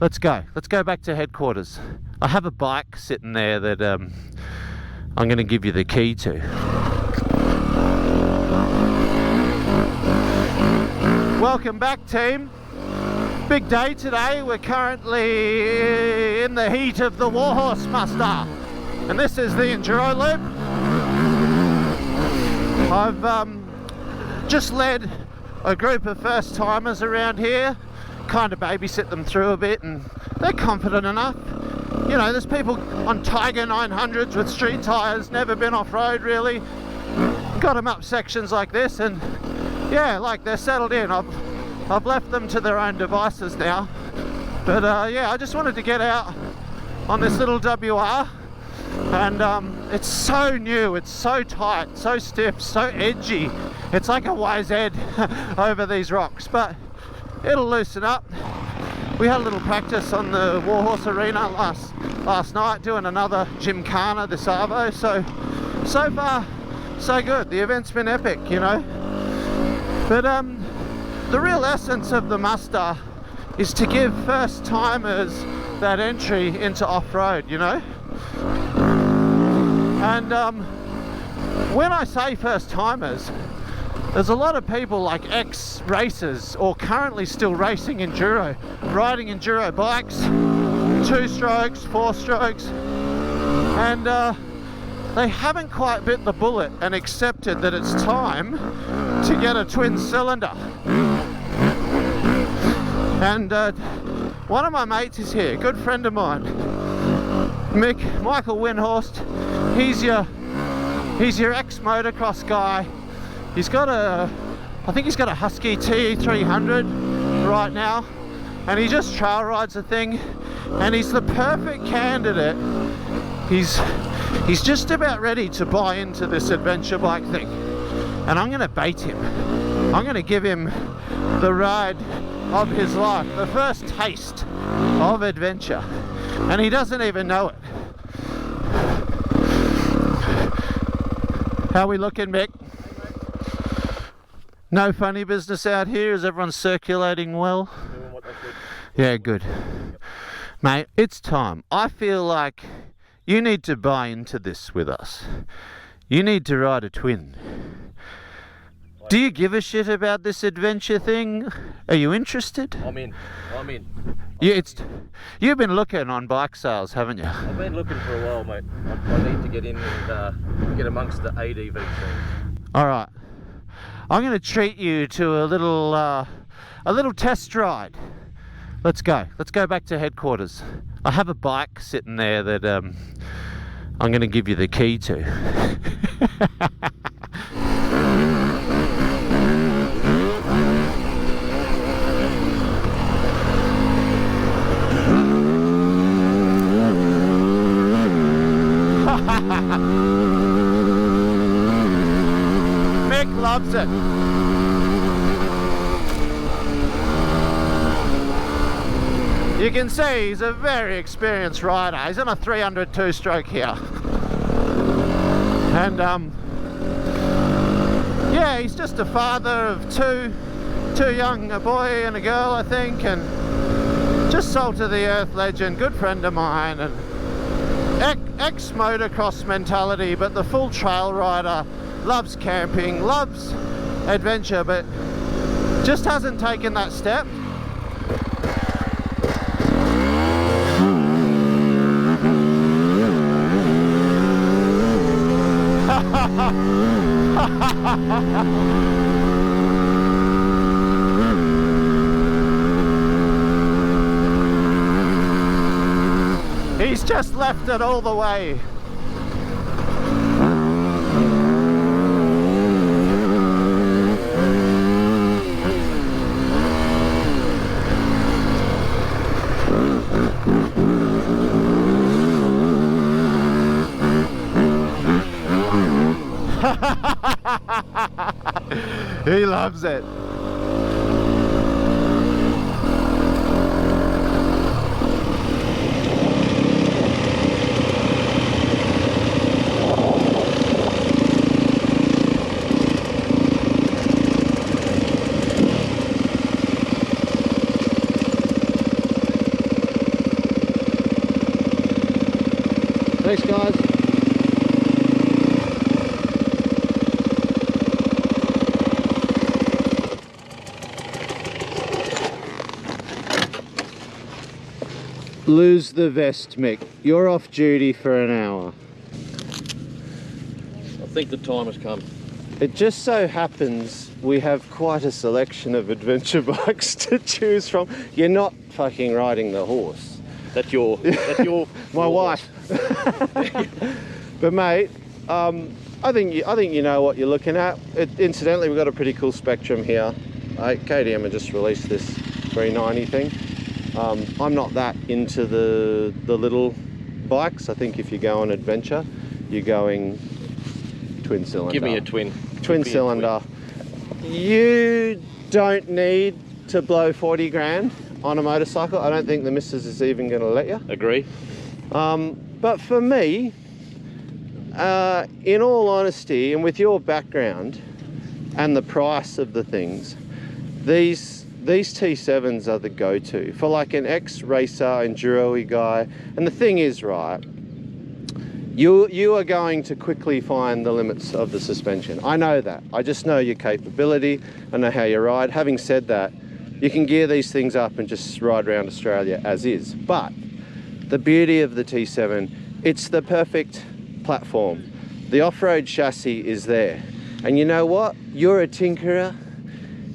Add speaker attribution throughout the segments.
Speaker 1: Let's go back to headquarters. I have a bike sitting there that I'm going to give you the key to. Welcome back, team. Big day today. We're currently in the heat of the Warhorse muster, and this is the Enduro Loop. I've just led a group of first timers around here, kind of babysit them through a bit, and they're confident enough. You know, there's people on Tiger 900s with street tyres, never been off-road really, got them up sections like this, and yeah, like they're settled in. I've left them to their own devices now, but yeah, I just wanted to get out on this little WR, and it's so new, it's so tight, so stiff, so edgy. It's like a YZ over these rocks, but it'll loosen up. We had a little practice on the Warhorse Arena last night, doing another Gymkhana this Arvo, so far so good. The event's been epic, you know. But the real essence of the muster is to give first timers that entry into off-road, you know. And when I say first timers, there's a lot of people like ex-racers or currently still racing enduro, riding enduro bikes, 2 strokes, 4 strokes, and they haven't quite bit the bullet and accepted that it's time to get a twin cylinder. And one of my mates is here, a good friend of mine, Michael Windhorst. He's your ex-motocross guy. He's got I think he's got a Husky TE300 right now, and he just trail rides the thing, and he's the perfect candidate. He's just about ready to buy into this adventure bike thing, and I'm going to bait him. I'm going to give him the ride of his life, the first taste of adventure, and he doesn't even know it. How we looking, Mick? No funny business out here? Is everyone circulating well?
Speaker 2: Doing what they should.
Speaker 1: Yeah, good. Mate, it's time. I feel like you need to buy into this with us. You need to ride a twin. Do you give a shit about this adventure thing? Are you interested?
Speaker 2: I'm in.
Speaker 1: You've been looking on bike sales, haven't you?
Speaker 2: I've been looking for a while, mate. I need to get in and get amongst the ADV scene.
Speaker 1: Alright. I'm going to treat you to a little test ride. Let's go back to headquarters. I have a bike sitting there that I'm going to give you the key to. Mick loves it. You can see he's a very experienced rider. He's on a 300 2-stroke here. And yeah, he's just a father of two young, a boy and a girl, I think, and just salt of the earth legend, good friend of mine, and ex-motocross mentality, but the full trail rider, loves camping, loves adventure, but just hasn't taken that step. He's just left it all the way. He loves it. Thanks, guys. Lose the vest, Mick. You're off duty for an hour.
Speaker 2: I think the time has come.
Speaker 1: It just so happens we have quite a selection of adventure bikes to choose from. You're not fucking riding the horse.
Speaker 2: That's your
Speaker 1: My wife. But mate, I think you know what you're looking at. Incidentally, we've got a pretty cool Spectrum here. KTM have just released this 390 thing. I'm not that into the little bikes. I think if you go on adventure, you're going twin cylinder.
Speaker 2: Give me a twin.
Speaker 1: Twin cylinder. You don't need to blow 40 grand on a motorcycle. I don't think the missus is even going to let you.
Speaker 2: Agree.
Speaker 1: But for me, in all honesty, and with your background and the price of the things, these T7s are the go-to for like an ex-racer, enduro-y guy. And the thing is, right, you are going to quickly find the limits of the suspension. I know that. I just know your capability. I know how you ride. Having said that, you can gear these things up and just ride around Australia as is. But the beauty of the T7, it's the perfect platform. The off-road chassis is there. And you know what? You're a tinkerer.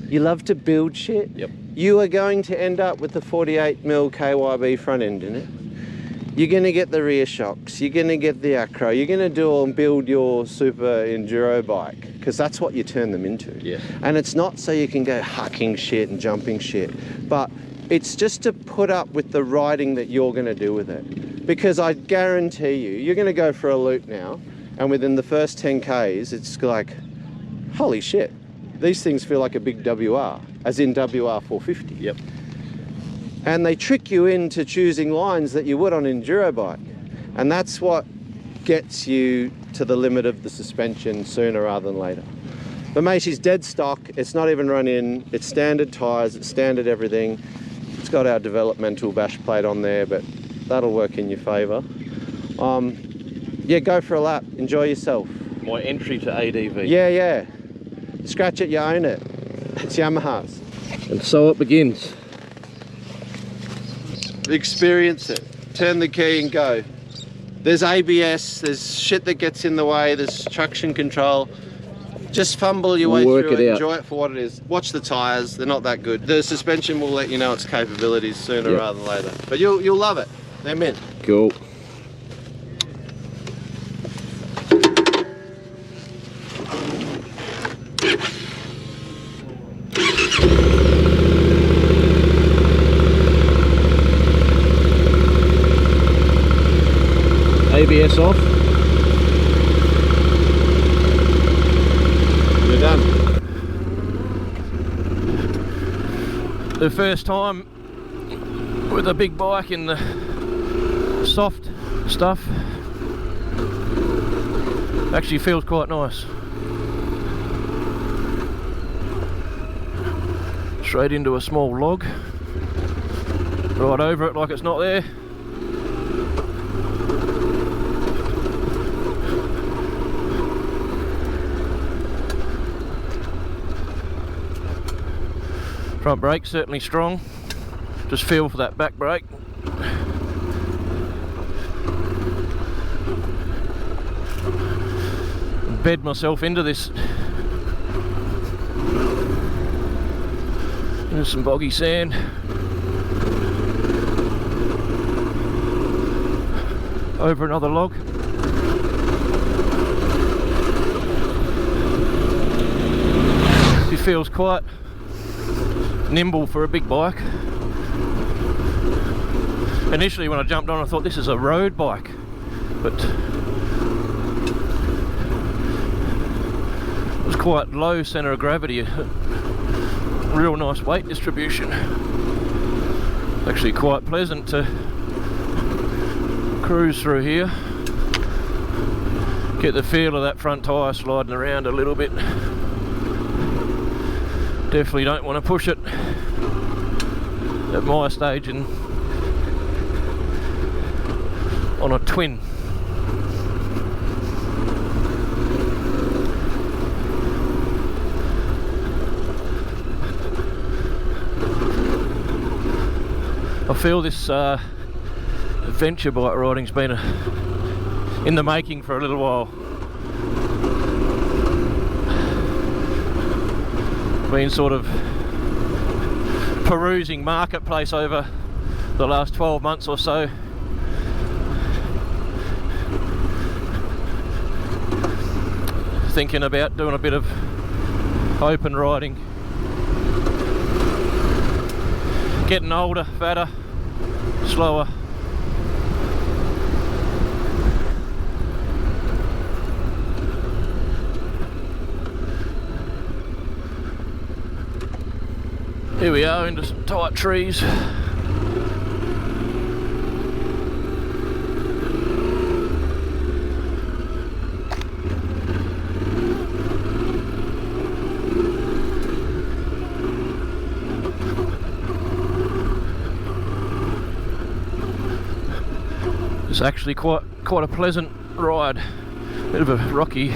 Speaker 1: You love to build shit.
Speaker 2: Yep.
Speaker 1: You are going to end up with the 48mm KYB front end in it. You're going to get the rear shocks. You're going to get the acro. You're going to do and build your super enduro bike, because that's what you turn them into.
Speaker 2: Yeah.
Speaker 1: And it's not so you can go hucking shit and jumping shit, but it's just to put up with the riding that you're going to do with it. Because I guarantee you're going to go for a loop now, and within the first 10 Ks, it's like, holy shit, these things feel like a big WR, as in WR450.
Speaker 2: Yep.
Speaker 1: And they trick you into choosing lines that you would on an enduro bike. And that's what gets you to the limit of the suspension sooner rather than later. But mate, she's dead stock. It's not even run in. It's standard tyres, it's standard everything. It's got our developmental bash plate on there, but that'll work in your favour. Yeah, go for a lap, enjoy yourself.
Speaker 2: My entry to ADV.
Speaker 1: Yeah. Scratch it, you own it. It's Yamaha's.
Speaker 2: And so it begins.
Speaker 1: Experience it. Turn the key and go. There's ABS, there's shit that gets in the way, there's traction control. Just fumble your way
Speaker 2: Work
Speaker 1: through
Speaker 2: it
Speaker 1: it,
Speaker 2: out.
Speaker 1: enjoy it for what it is. Watch the tyres, they're not that good. The suspension will let you know its capabilities sooner
Speaker 2: Yep.
Speaker 1: rather than later. But you'll love it. They're mint.
Speaker 2: Cool. ABS off.
Speaker 1: You're done.
Speaker 3: The first time with a big bike in the soft stuff. Actually feels quite nice. Straight into a small log. Right over it like it's not there. Front brake certainly strong. Just feel for that back brake. Bed myself into this. Into some boggy sand. Over another log. It feels quite nimble for a big bike. Initially when I jumped on I thought this is a road bike, but it was quite low centre of gravity, real nice weight distribution. Actually quite pleasant to cruise through here. Get the feel of that front tyre sliding around a little bit. Definitely don't want to push it at my stage on a twin. I feel this adventure bike riding's been in the making for a little while. Been sort of perusing marketplace over the last 12 months or so. Thinking about doing a bit of open riding. Getting older, fatter, slower. Here we are into some tight trees. It's actually quite a pleasant ride. Bit of a rocky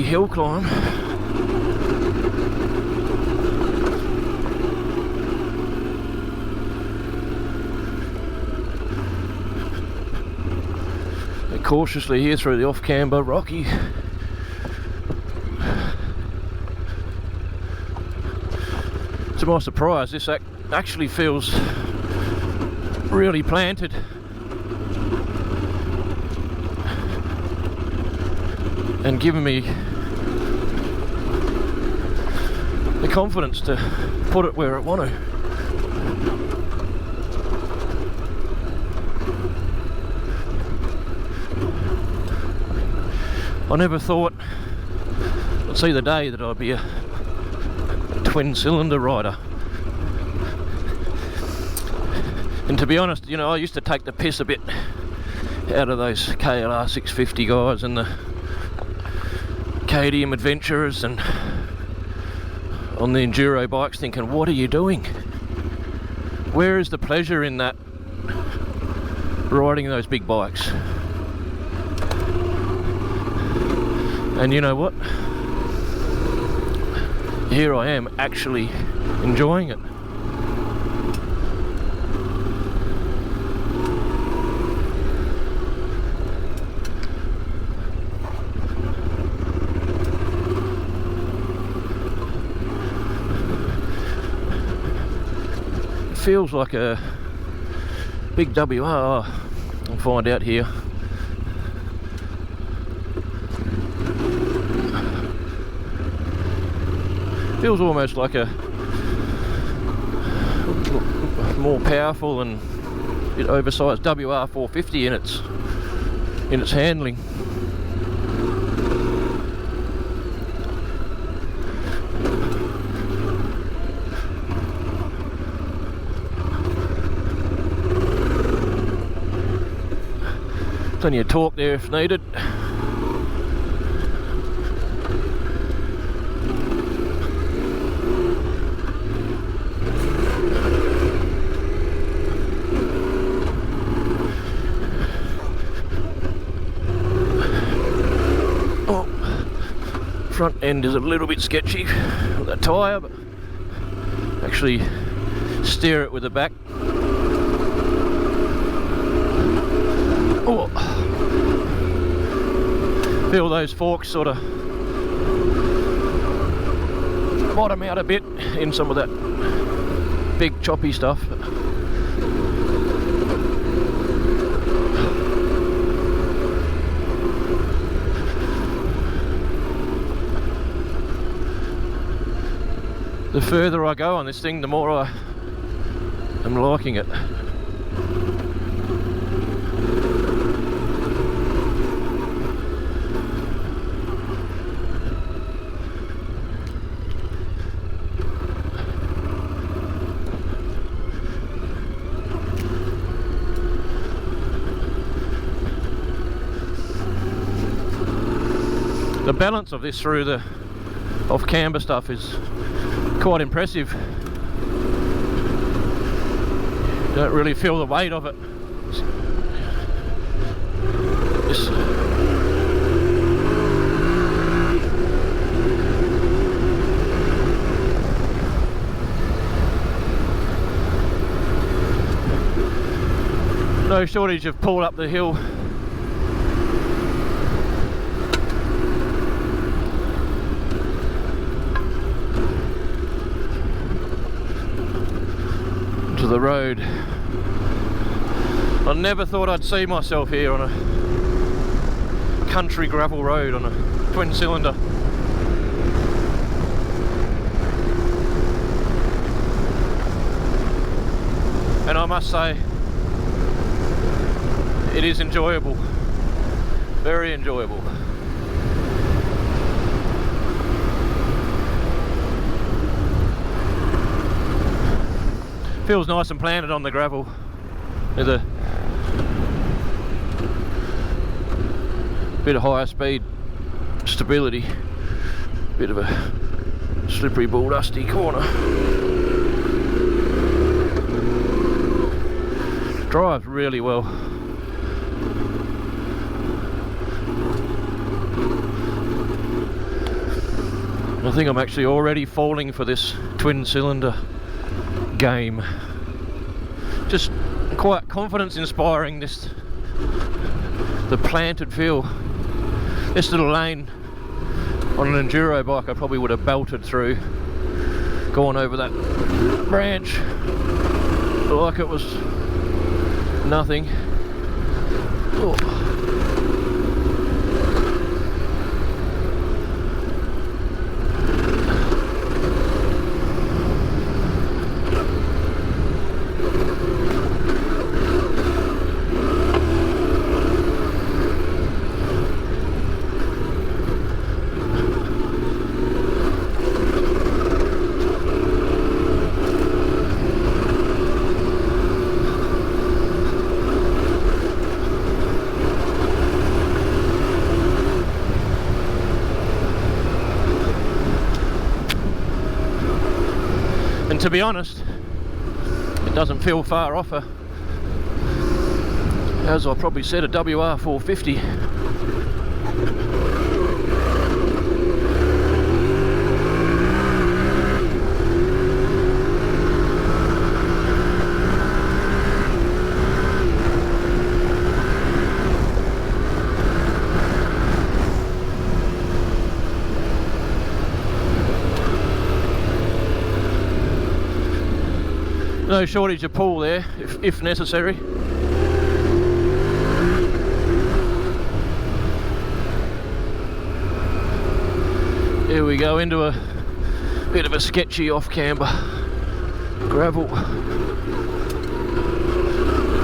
Speaker 3: hill climb. And cautiously here through the off-camber rocky. To my surprise, this actually feels really planted. And giving me the confidence to put it where I want to. I never thought I'd see the day that I'd be a twin cylinder rider. And to be honest, you know, I used to take the piss a bit out of those KLR 650 guys and the KTM Adventurers and on the enduro bikes, thinking, what are you doing? Where is the pleasure in that, riding those big bikes? And you know what? Here I am actually enjoying it. Feels like a big WR. I'll find out here. Feels almost like a more powerful and a bit oversized WR 450 in its handling. Plenty of torque there if needed. Oh, front end is a little bit sketchy with that tyre, but actually steer it with the back. Oh. Feel those forks sort of bottom out a bit in some of that big choppy stuff. The further I go on this thing, the more I am liking it. The balance of this through the off-camber stuff is quite impressive. Don't really feel the weight of it. No shortage of pull up the hill. To the road. I never thought I'd see myself here on a country gravel road on a twin cylinder. And I must say, it is enjoyable, very enjoyable. Feels nice and planted on the gravel with a bit of higher speed stability, bit of a slippery bull dusty corner. Drives really well. I think I'm actually already falling for this twin cylinder game. Just quite confidence inspiring, this, the planted feel. This little lane on an enduro bike I probably would have belted through, gone over that branch like it was nothing. Oh. And to be honest, it doesn't feel far off a, as I probably said, a WR 450. No shortage of pull there, if necessary. Here we go into a bit of a sketchy off camber. Gravel.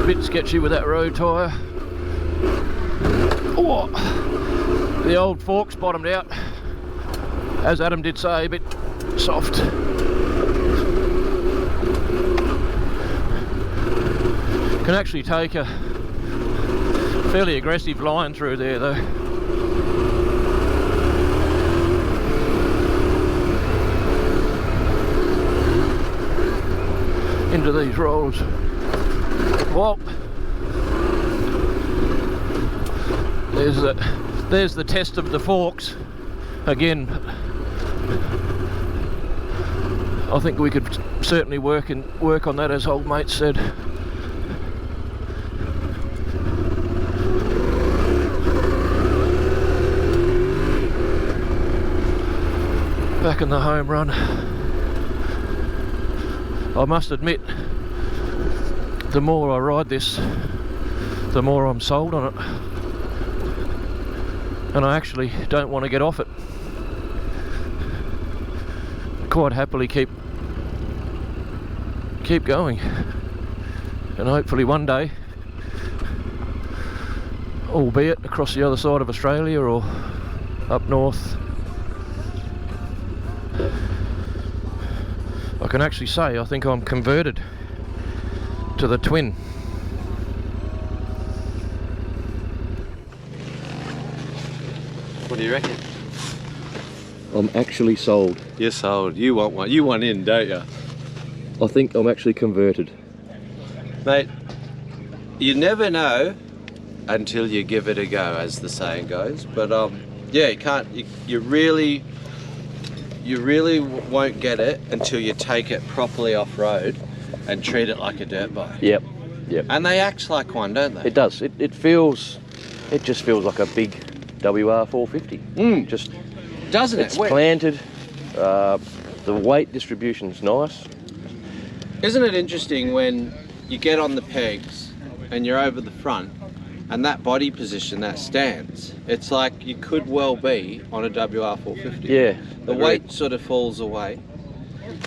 Speaker 3: Bit sketchy with that road tyre. Oh, the old forks bottomed out. As Adam did say, a bit soft. Can actually take a fairly aggressive line through there though. Into these rolls. Well, there's the test of the forks. Again, I think we could certainly work on that, as old mate said. Back in the home run. I must admit, the more I ride this, the more I'm sold on it, and I actually don't want to get off it. Quite happily keep going, and hopefully one day, albeit across the other side of Australia or up north, I can actually say I think I'm converted to the twin.
Speaker 4: What do you reckon?
Speaker 3: I'm actually sold.
Speaker 4: You're sold. You want one. You want in, don't you?
Speaker 3: I think I'm actually converted.
Speaker 4: Mate, you never know until you give it a go, as the saying goes. But yeah, you really won't get it until you take it properly off-road and treat it like a dirt bike.
Speaker 3: Yep. Yep.
Speaker 4: And they act like one, don't they?
Speaker 3: It does. It just feels like a big WR 450. Just
Speaker 4: Doesn't it?
Speaker 3: it's planted. The weight distribution's nice.
Speaker 4: Isn't it interesting when you get on the pegs and you're over the front and that body position, that stance, it's like you could well be on a WR 450.
Speaker 3: Yeah.
Speaker 4: The weight sort of falls away.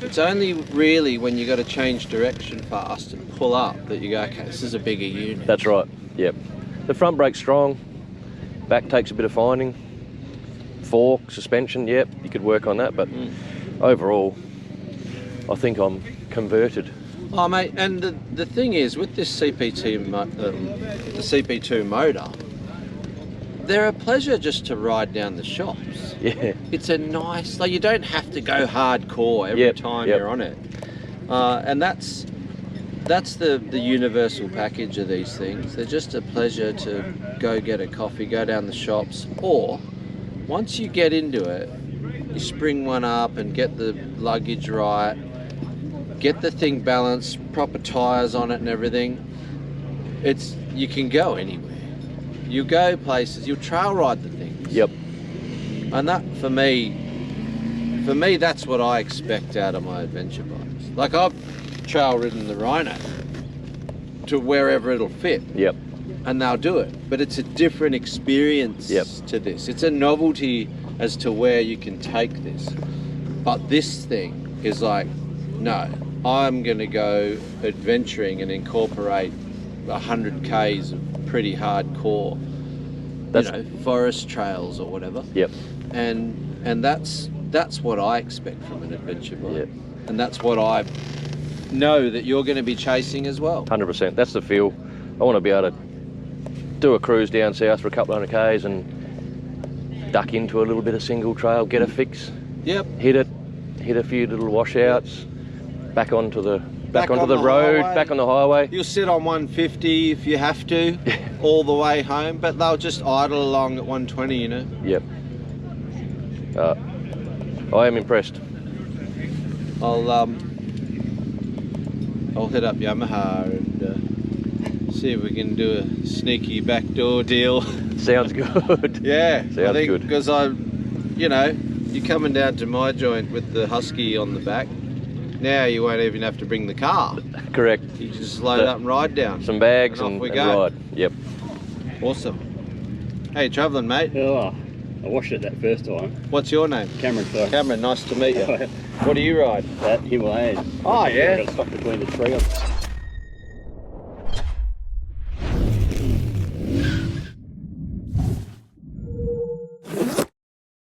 Speaker 4: It's only really when you got to change direction fast and pull up that you go, okay, this is a bigger unit.
Speaker 3: That's right. Yep. The front brake's strong. Back takes a bit of finding. Fork, suspension, yep, you could work on that, but overall, I think I'm converted.
Speaker 4: Oh, mate, and the thing is, with this CP2 motor, they're a pleasure just to ride down the shops.
Speaker 3: Yeah.
Speaker 4: It's a nice, like, you don't have to go hardcore every time you're on it. And that's the universal package of these things. They're just a pleasure to go get a coffee, go down the shops, or once you get into it, you spring one up and get the luggage right, get the thing balanced, proper tyres on it and everything. You can go anywhere. You go places, you'll trail ride the things.
Speaker 3: Yep.
Speaker 4: And that, for me, that's what I expect out of my adventure bikes. Like, I've trail ridden the Rhino to wherever it'll fit.
Speaker 3: Yep.
Speaker 4: And they'll do it. But it's a different experience to this. It's a novelty as to where you can take this. But this thing is like, no, I'm going to go adventuring and incorporate 100 Ks of pretty hardcore, forest trails or whatever.
Speaker 3: Yep.
Speaker 4: And that's what I expect from an adventure bike.
Speaker 3: Yep.
Speaker 4: And that's what I know that you're going to be chasing as well.
Speaker 3: 100%. That's the feel. I want to be able to do a cruise down south for a couple of 100 Ks and duck into a little bit of single trail, get a fix.
Speaker 4: Yep.
Speaker 3: Hit a few little washouts, back onto the road,
Speaker 4: highway.
Speaker 3: back on the highway.
Speaker 4: You'll sit on 150 if you have to, all the way home, but they'll just idle along at 120, you know.
Speaker 3: Yep. I am impressed.
Speaker 4: I'll hit up Yamaha and see if we can do a sneaky backdoor deal.
Speaker 3: Sounds good.
Speaker 4: Yeah,
Speaker 3: Sounds
Speaker 4: I think
Speaker 3: good.
Speaker 4: because you're coming down to my joint with the Husky on the back. Now you won't even have to bring the car.
Speaker 3: Correct.
Speaker 4: You just load up and ride down.
Speaker 3: Some bags
Speaker 4: and off
Speaker 3: and
Speaker 4: we go.
Speaker 3: ride. Yep.
Speaker 4: Awesome. Hey, you travelling, mate?
Speaker 5: Oh, I washed it that first time.
Speaker 4: What's your name?
Speaker 5: Cameron, sorry.
Speaker 4: Cameron, nice to meet you. What do you ride?
Speaker 5: That Himalayan.
Speaker 4: Oh, yeah.
Speaker 5: Got stuck between the tree.